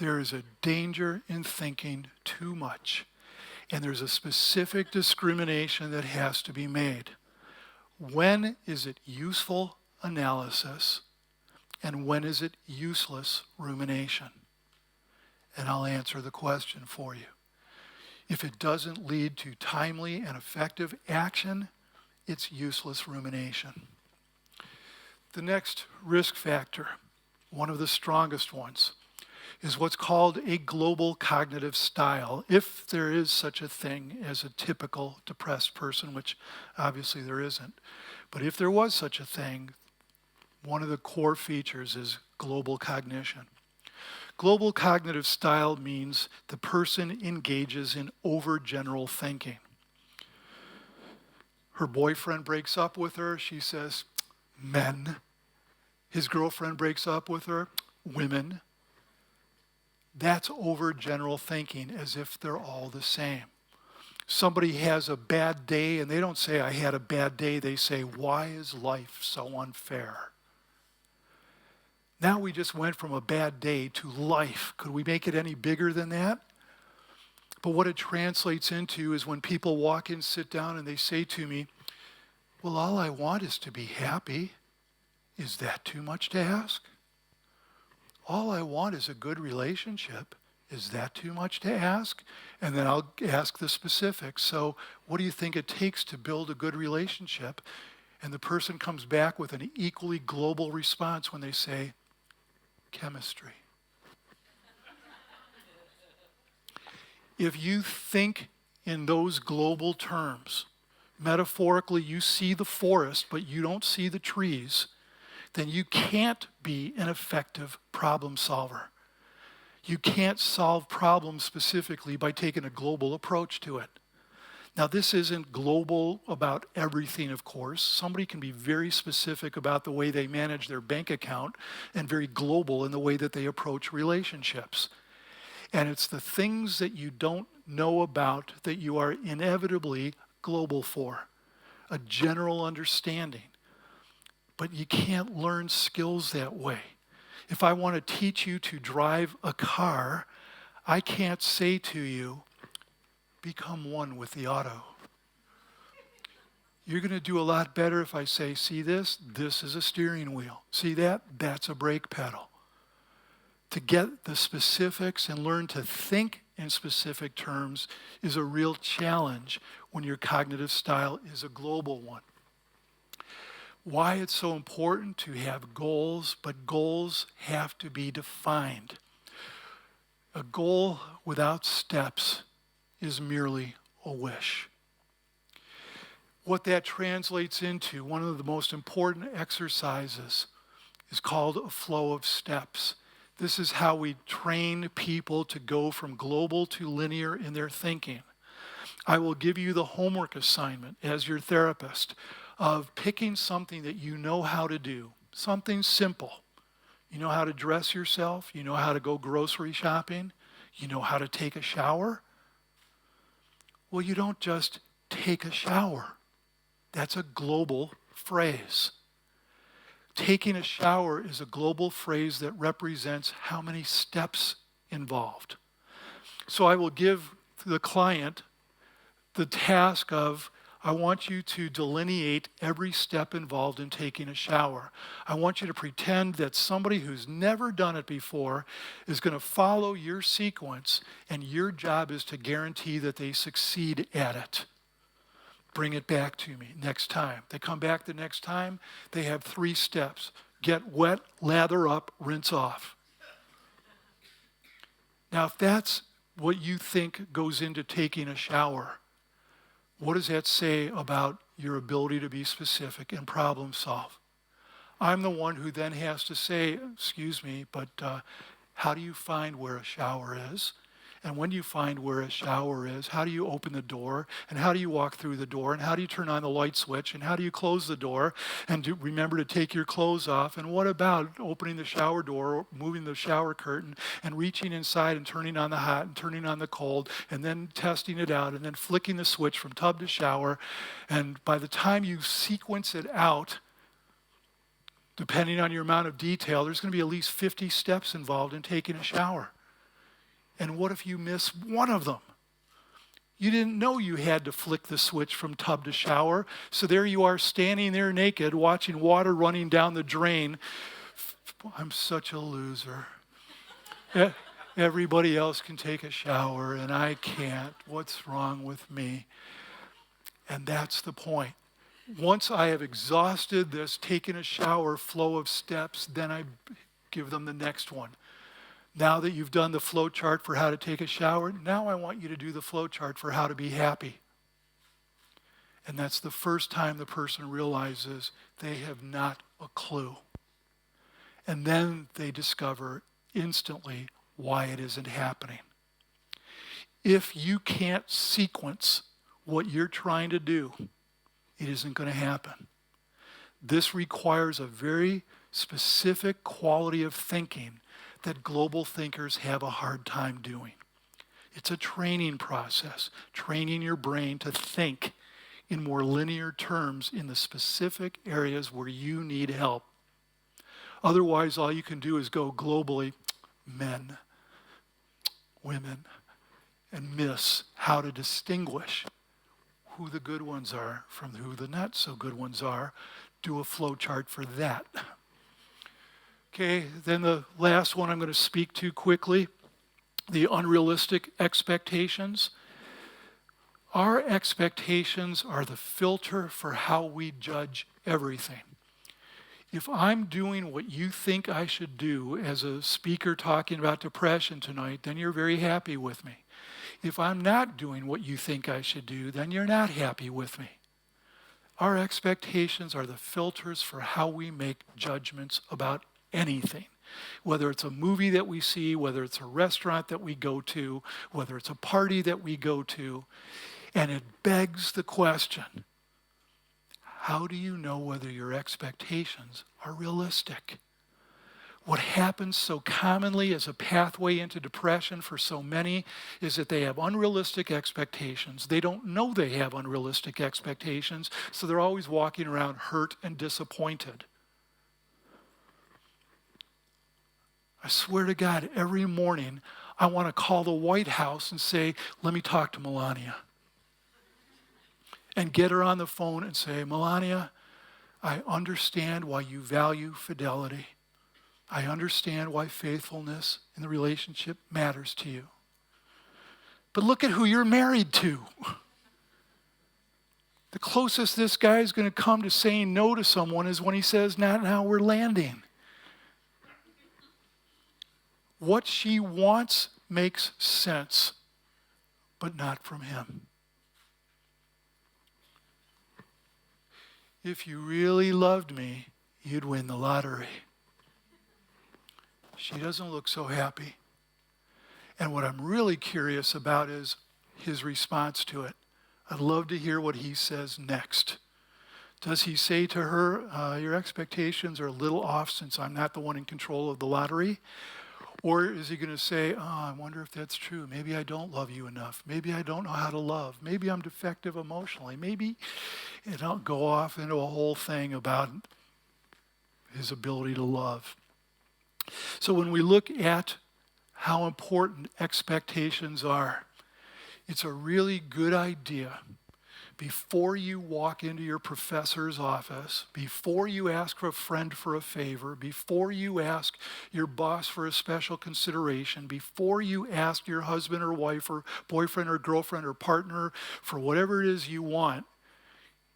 There is a danger in thinking too much, and there's a specific discrimination that has to be made. When is it useful analysis, and when is it useless rumination? And I'll answer the question for you. If it doesn't lead to timely and effective action, it's useless rumination. The next risk factor, one of the strongest ones, is what's called a global cognitive style, if there is such a thing as a typical depressed person, which obviously there isn't. But if there was such a thing, one of the core features is global cognition. Global cognitive style means the person engages in overgeneral thinking. Her boyfriend breaks up with her, she says, men. His girlfriend breaks up with her, women. That's overgeneral thinking, as if they're all the same. Somebody has a bad day, and they don't say, I had a bad day. They say, why is life so unfair? Now we just went from a bad day to life. Could we make it any bigger than that? But what it translates into is when people walk in, sit down, and they say to me, well, all I want is to be happy. Is that too much to ask? All I want is a good relationship. Is that too much to ask? And then I'll ask the specifics. So what do you think it takes to build a good relationship? And the person comes back with an equally global response when they say, chemistry. If you think in those global terms, metaphorically you see the forest but you don't see the trees, then you can't be an effective problem solver. You can't solve problems specifically by taking a global approach to it. Now, this isn't global about everything, of course. Somebody can be very specific about the way they manage their bank account and very global in the way that they approach relationships. And it's the things that you don't know about that you are inevitably global for, a general understanding. But you can't learn skills that way. If I want to teach you to drive a car, I can't say to you, become one with the auto. You're going to do a lot better if I say, see this? This is a steering wheel. See that? That's a brake pedal. To get the specifics and learn to think in specific terms is a real challenge when your cognitive style is a global one. Why it's so important to have goals, but goals have to be defined. A goal without steps is merely a wish. What that translates into, one of the most important exercises, is called a flow of steps. This is how we train people to go from global to linear in their thinking. I will give you the homework assignment as your therapist of picking something that you know how to do, something simple. You know how to dress yourself, you know how to go grocery shopping, you know how to take a shower. Well, you don't just take a shower. That's a global phrase. Taking a shower is a global phrase that represents how many steps involved. So I will give the client the task of, I want you to delineate every step involved in taking a shower. I want you to pretend that somebody who's never done it before is going to follow your sequence, and your job is to guarantee that they succeed at it. Bring it back to me next time. They come back the next time, they have 3 steps. Get wet, lather up, rinse off. Now, if that's what you think goes into taking a shower, what does that say about your ability to be specific and problem solve? I'm the one who then has to say, excuse me, but how do you find where a shower is? And when you find where a shower is, how do you open the door? And how do you walk through the door? And how do you turn on the light switch? And how do you close the door? And remember to take your clothes off. And what about opening the shower door, or moving the shower curtain, and reaching inside and turning on the hot and turning on the cold, and then testing it out, and then flicking the switch from tub to shower. And by the time you sequence it out, depending on your amount of detail, there's going to be at least 50 steps involved in taking a shower. And what if you miss one of them? You didn't know you had to flick the switch from tub to shower. So there you are standing there naked, watching water running down the drain. I'm such a loser. Everybody else can take a shower and I can't. What's wrong with me? And that's the point. Once I have exhausted this taking a shower flow of steps, then I give them the next one. Now that you've done the flow chart for how to take a shower, now I want you to do the flow chart for how to be happy. And that's the first time the person realizes they have not a clue. And then they discover instantly why it isn't happening. If you can't sequence what you're trying to do, it isn't going to happen. This requires a very specific quality of thinking that global thinkers have a hard time doing. It's a training process, training your brain to think in more linear terms in the specific areas where you need help. Otherwise, all you can do is go globally, men, women, and miss how to distinguish who the good ones are from who the not so good ones are. Do a flow chart for that. Okay, then the last one I'm going to speak to quickly, the unrealistic expectations. Our expectations are the filter for how we judge everything. If I'm doing what you think I should do as a speaker talking about depression tonight, then you're very happy with me. If I'm not doing what you think I should do, then you're not happy with me. Our expectations are the filters for how we make judgments about anything. Whether it's a movie that we see, whether it's a restaurant that we go to, whether it's a party that we go to. And it begs the question, how do you know whether your expectations are realistic? What happens so commonly as a pathway into depression for so many is that they have unrealistic expectations. They don't know they have unrealistic expectations, so they're always walking around hurt and disappointed. I swear to God, every morning I want to call the White House and say, let me talk to Melania. And get her on the phone and say, Melania, I understand why you value fidelity. I understand why faithfulness in the relationship matters to you. But look at who you're married to. The closest this guy is going to come to saying no to someone is when he says, not now, we're landing. What she wants makes sense, but not from him. If you really loved me, you'd win the lottery. She doesn't look so happy. And what I'm really curious about is his response to it. I'd love to hear what he says next. Does he say to her, your expectations are a little off since I'm not the one in control of the lottery? Or is he going to say, I wonder if that's true. Maybe I don't love you enough. Maybe I don't know how to love. Maybe I'm defective emotionally. Maybe, and I'll go off into a whole thing about his ability to love. So when we look at how important expectations are, it's a really good idea before you walk into your professor's office, before you ask a friend for a favor, before you ask your boss for a special consideration, before you ask your husband or wife or boyfriend or girlfriend or partner for whatever it is you want,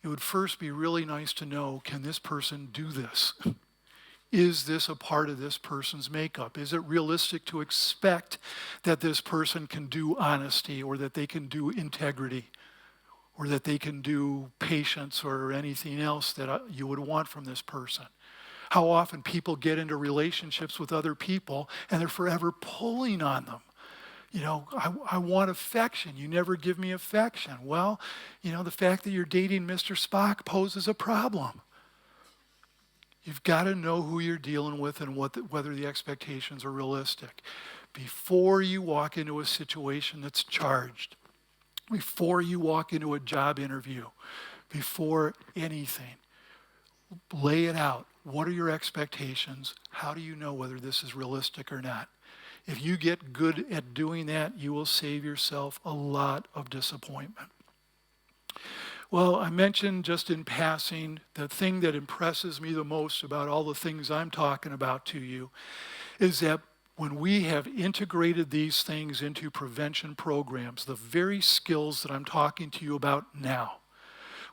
it would first be really nice to know, can this person do this? Is this a part of this person's makeup? Is it realistic to expect that this person can do honesty or that they can do integrity? Or that they can do patience or anything else that you would want from this person. How often people get into relationships with other people and they're forever pulling on them. I want affection. You never give me affection. Well, the fact that you're dating Mr. Spock poses a problem. You've got to know who you're dealing with and whether the expectations are realistic. Before you walk into a situation that's charged, before you walk into a job interview, before anything, lay it out. What are your expectations? How do you know whether this is realistic or not? If you get good at doing that, you will save yourself a lot of disappointment. Well, I mentioned just in passing, the thing that impresses me the most about all the things I'm talking about to you is that when we have integrated these things into prevention programs, the very skills that I'm talking to you about now,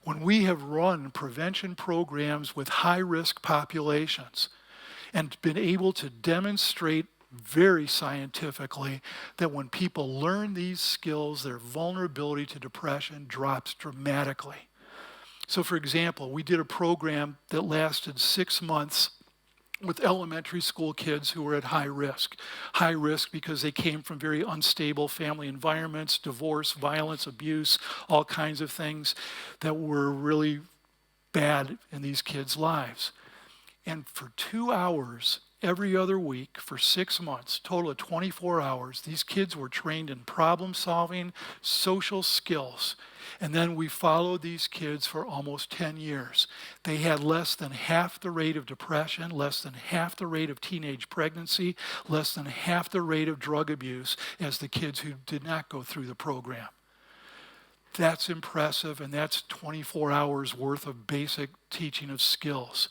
when we have run prevention programs with high-risk populations and been able to demonstrate very scientifically that when people learn these skills, their vulnerability to depression drops dramatically. So for example, we did a program that lasted 6 months with elementary school kids who were at high risk. High risk because they came from very unstable family environments, divorce, violence, abuse, all kinds of things that were really bad in these kids' lives. And for 2 hours every other week for 6 months, total of 24 hours, these kids were trained in problem solving, social skills. And then we followed these kids for almost 10 years. They had less than half the rate of depression, less than half the rate of teenage pregnancy, less than half the rate of drug abuse as the kids who did not go through the program. That's impressive, and that's 24 hours worth of basic teaching of skills.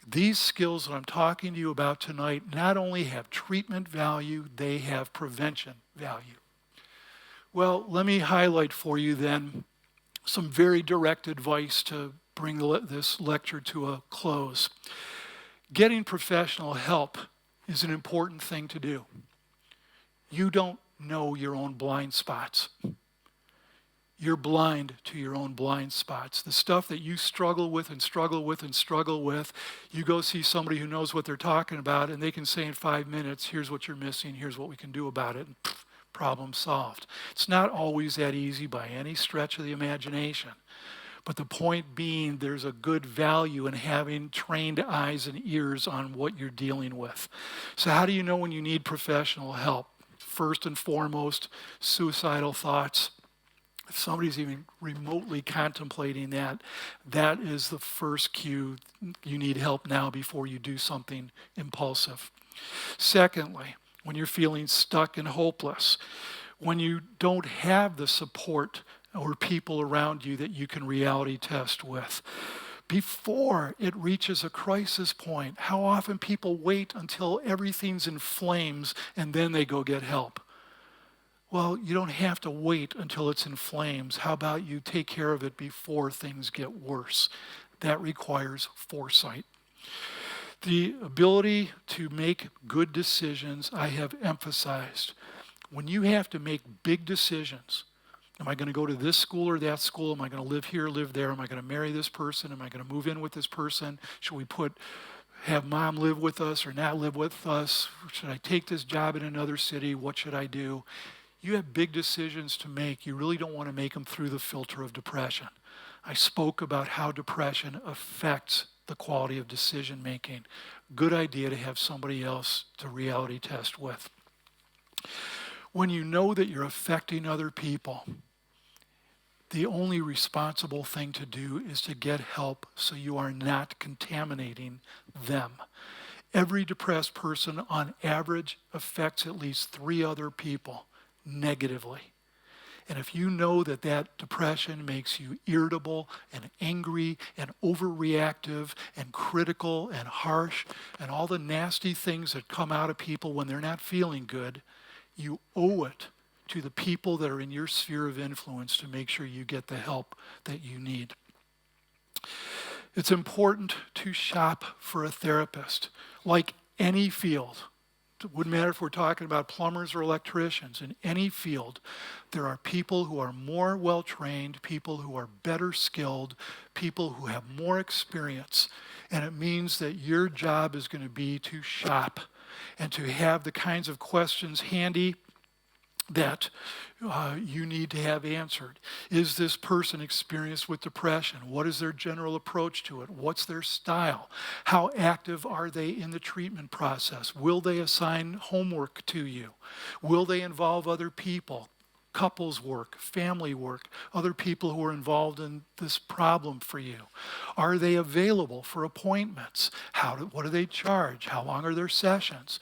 These skills that I'm talking to you about tonight not only have treatment value, they have prevention value. Well, let me highlight for you then some very direct advice to bring this lecture to a close. Getting professional help is an important thing to do. You don't know your own blind spots. You're blind to your own blind spots. The stuff that you struggle with and struggle with and struggle with, you go see somebody who knows what they're talking about, and they can say in 5 minutes, here's what you're missing, here's what we can do about it, and problem solved. It's not always that easy by any stretch of the imagination. But the point being, there's a good value in having trained eyes and ears on what you're dealing with. So how do you know when you need professional help? First and foremost, suicidal thoughts. If somebody's even remotely contemplating that, that is the first cue. You need help now before you do something impulsive. Secondly, when you're feeling stuck and hopeless, when you don't have the support or people around you that you can reality test with. Before it reaches a crisis point, how often people wait until everything's in flames and then they go get help. Well, you don't have to wait until it's in flames. How about you take care of it before things get worse? That requires foresight. The ability to make good decisions, I have emphasized. When you have to make big decisions, am I going to go to this school or that school? Am I going to live here, live there? Am I going to marry this person? Am I going to move in with this person? Should we have mom live with us or not live with us? Should I take this job in another city? What should I do? You have big decisions to make. You really don't want to make them through the filter of depression. I spoke about how depression affects the quality of decision making. Good idea to have somebody else to reality test with. When you know that you're affecting other people, the only responsible thing to do is to get help so you are not contaminating them. Every depressed person on average affects at least 3 other people negatively. And if you know that that depression makes you irritable and angry and overreactive and critical and harsh and all the nasty things that come out of people when they're not feeling good, you owe it to the people that are in your sphere of influence to make sure you get the help that you need. It's important to shop for a therapist. Like any field, it wouldn't matter if we're talking about plumbers or electricians. In any field, there are people who are more well-trained, people who are better skilled, people who have more experience. And it means that your job is going to be to shop and to have the kinds of questions handy that you need to have answered. Is this person experienced with depression? What is their general approach to it? What's their style? How active are they in the treatment process? Will they assign homework to you? Will they involve other people? Couples work, family work, other people who are involved in this problem for you? Are they available for appointments? What do they charge? How long are their sessions?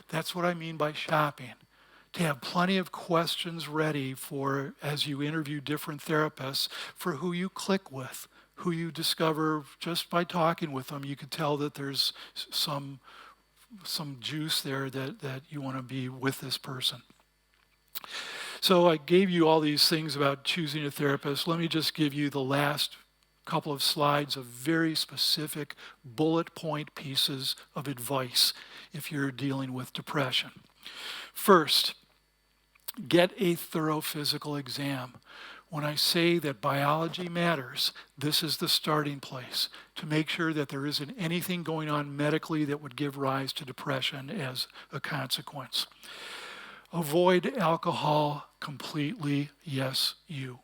That's what I mean by shopping. To have plenty of questions ready for, as you interview different therapists, for who you click with, who you discover just by talking with them. You can tell that there's some juice there that you want to be with this person. So I gave you all these things about choosing a therapist. Let me just give you the last couple of slides of very specific bullet point pieces of advice if you're dealing with depression. First, get a thorough physical exam. When I say that biology matters, this is the starting place to make sure that there isn't anything going on medically that would give rise to depression as a consequence. Avoid alcohol completely, yes, you.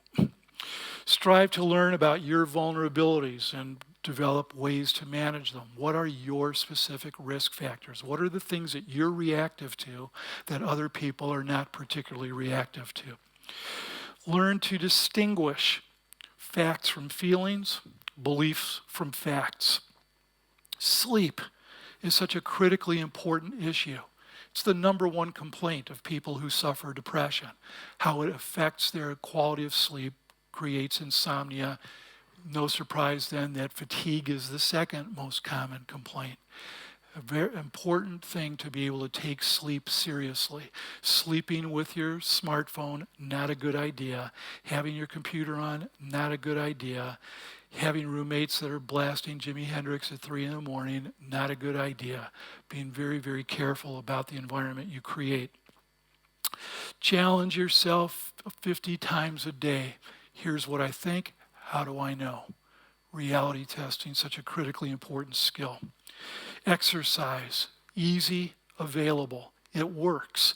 Strive to learn about your vulnerabilities and develop ways to manage them. What are your specific risk factors? What are the things that you're reactive to that other people are not particularly reactive to? Learn to distinguish facts from feelings, beliefs from facts. Sleep is such a critically important issue. It's the number one complaint of people who suffer depression. How it affects their quality of sleep, creates insomnia. No surprise then that fatigue is the second most common complaint. A very important thing to be able to take sleep seriously. Sleeping with your smartphone, not a good idea. Having your computer on, not a good idea. Having roommates that are blasting Jimi Hendrix at 3 in the morning, not a good idea. Being very, very careful about the environment you create. Challenge yourself 50 times a day. Here's what I think. How do I know? Reality testing, such a critically important skill. Exercise, easy, available. It works.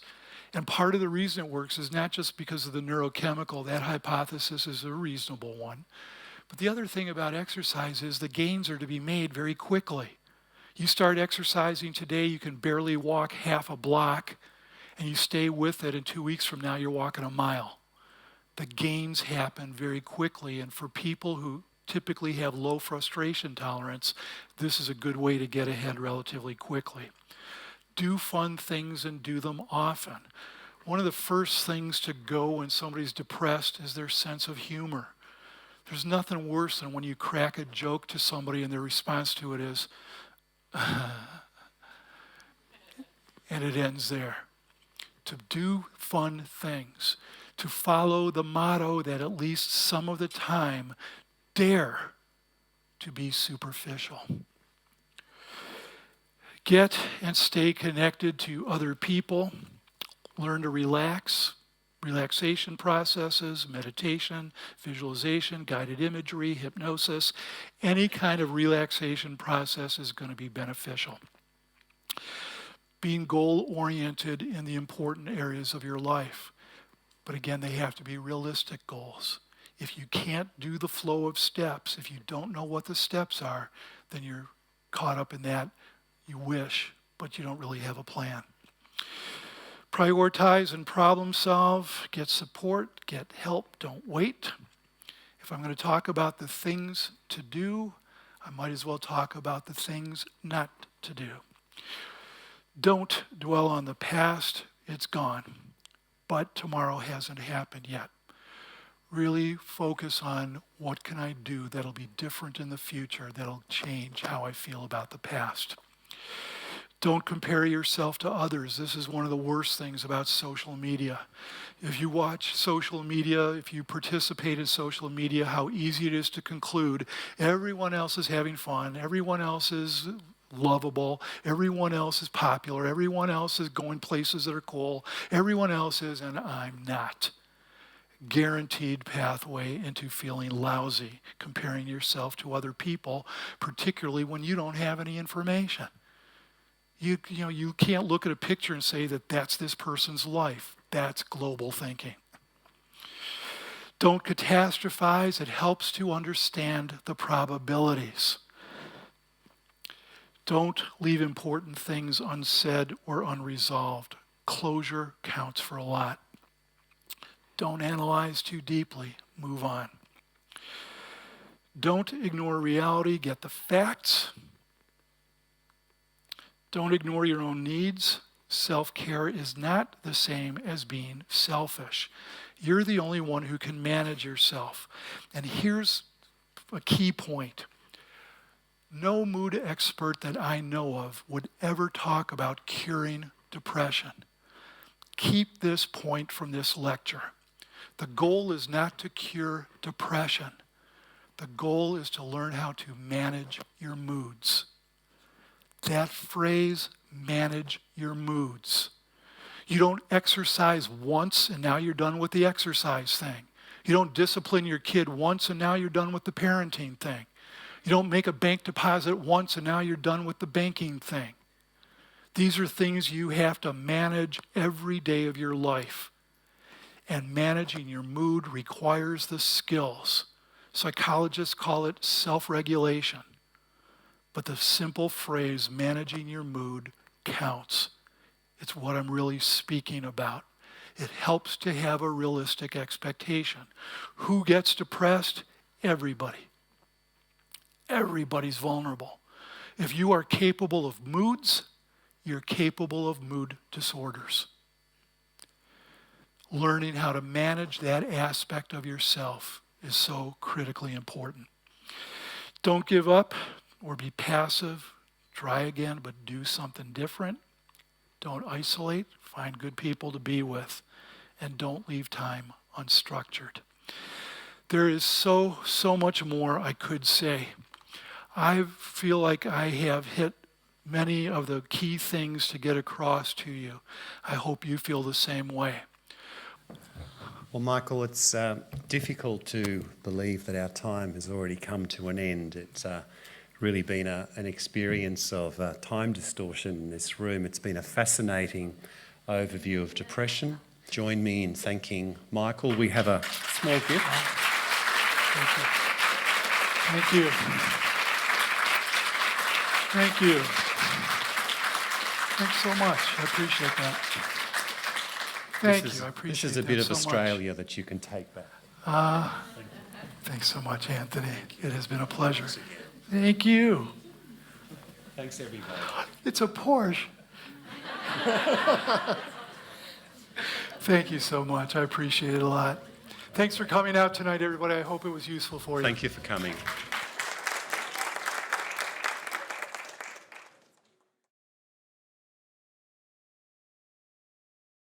And part of the reason it works is not just because of the neurochemical. That hypothesis is a reasonable one. But the other thing about exercise is the gains are to be made very quickly. You start exercising today, you can barely walk half a block, and you stay with it, and 2 weeks from now you're walking a mile. The gains happen very quickly, and for people who typically have low frustration tolerance, this is a good way to get ahead relatively quickly. Do fun things and do them often. One of the first things to go when somebody's depressed is their sense of humor. There's nothing worse than when you crack a joke to somebody and their response to it is, and it ends there. To do fun things. To follow the motto that at least some of the time, dare to be superficial. Get and stay connected to other people. Learn to relax. Relaxation processes, meditation, visualization, guided imagery, hypnosis. Any kind of relaxation process is going to be beneficial. Being goal-oriented in the important areas of your life. But again, they have to be realistic goals. If you can't do the flow of steps, if you don't know what the steps are, then you're caught up in that. You wish, but you don't really have a plan. Prioritize and problem solve. Get support, get help, don't wait. If I'm going to talk about the things to do, I might as well talk about the things not to do. Don't dwell on the past, it's gone. But tomorrow hasn't happened yet. Really focus on what can I do that'll be different in the future, that'll change how I feel about the past. Don't compare yourself to others. This is one of the worst things about social media. If you watch social media, if you participate in social media, how easy it is to conclude everyone else is having fun, everyone else is lovable, everyone else is popular, everyone else is going places that are cool, everyone else is, and I'm not. Guaranteed pathway into feeling lousy, comparing yourself to other people, particularly when you don't have any information. You can't look at a picture and say that that's this person's life. That's global thinking. Don't catastrophize. It helps to understand the probabilities. Don't leave important things unsaid or unresolved. Closure counts for a lot. Don't analyze too deeply. Move on. Don't ignore reality. Get the facts. Don't ignore your own needs. Self-care is not the same as being selfish. You're the only one who can manage yourself. And here's a key point. No mood expert that I know of would ever talk about curing depression. Keep this point from this lecture. The goal is not to cure depression. The goal is to learn how to manage your moods. That phrase, manage your moods. You don't exercise once and now you're done with the exercise thing. You don't discipline your kid once and now you're done with the parenting thing. You don't make a bank deposit once and now you're done with the banking thing. These are things you have to manage every day of your life. And managing your mood requires the skills. Psychologists call it self-regulation. But the simple phrase, managing your mood, counts. It's what I'm really speaking about. It helps to have a realistic expectation. Who gets depressed? Everybody. Everybody's vulnerable. If you are capable of moods, you're capable of mood disorders. Learning how to manage that aspect of yourself is so critically important. Don't give up or be passive. Try again, but do something different. Don't isolate. Find good people to be with. And don't leave time unstructured. There is so much more I could say. I feel like I have hit many of the key things to get across to you. I hope you feel the same way. Well, Michael, it's difficult to believe that our time has already come to an end. It's really been an experience of time distortion in this room. It's been a fascinating overview of depression. Join me in thanking Michael. We have a small gift. Thank you. Thank you. Thank you. Thanks so much. I appreciate that. Thank you. I appreciate that. This is a bit of Australia that you can take back. Thanks so much, Anthony. It has been a pleasure. Thank you. Thanks, everybody. It's a Porsche. Thank you so much. I appreciate it a lot. Thanks for coming out tonight, everybody. I hope it was useful for you. Thank you for coming.